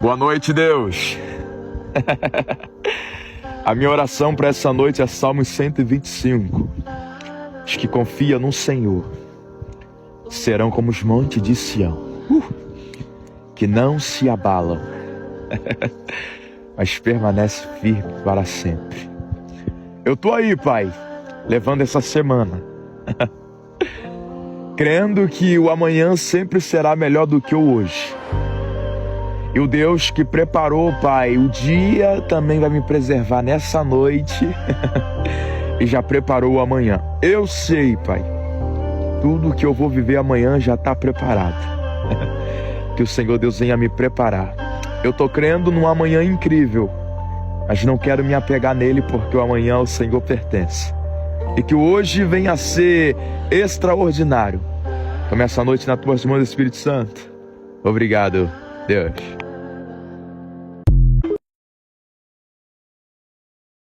Boa noite, Deus. A minha oração para essa noite é Salmos 125. Os que confiam no Senhor serão como os montes de Sião, que não se abalam, mas permanece firme para sempre. Eu tô aí, Pai, levando essa semana, crendo que o amanhã sempre será melhor do que o hoje. E o Deus que preparou, Pai, o dia também vai me preservar nessa noite e já preparou o amanhã. Eu sei, Pai, tudo que eu vou viver amanhã já está preparado. Que o Senhor Deus venha me preparar. Eu tô crendo num amanhã incrível, mas não quero me apegar nele porque o amanhã ao Senhor pertence. E que hoje venha a ser extraordinário. Tome essa noite nas tuas mãos, Espírito Santo. Obrigado, Deus.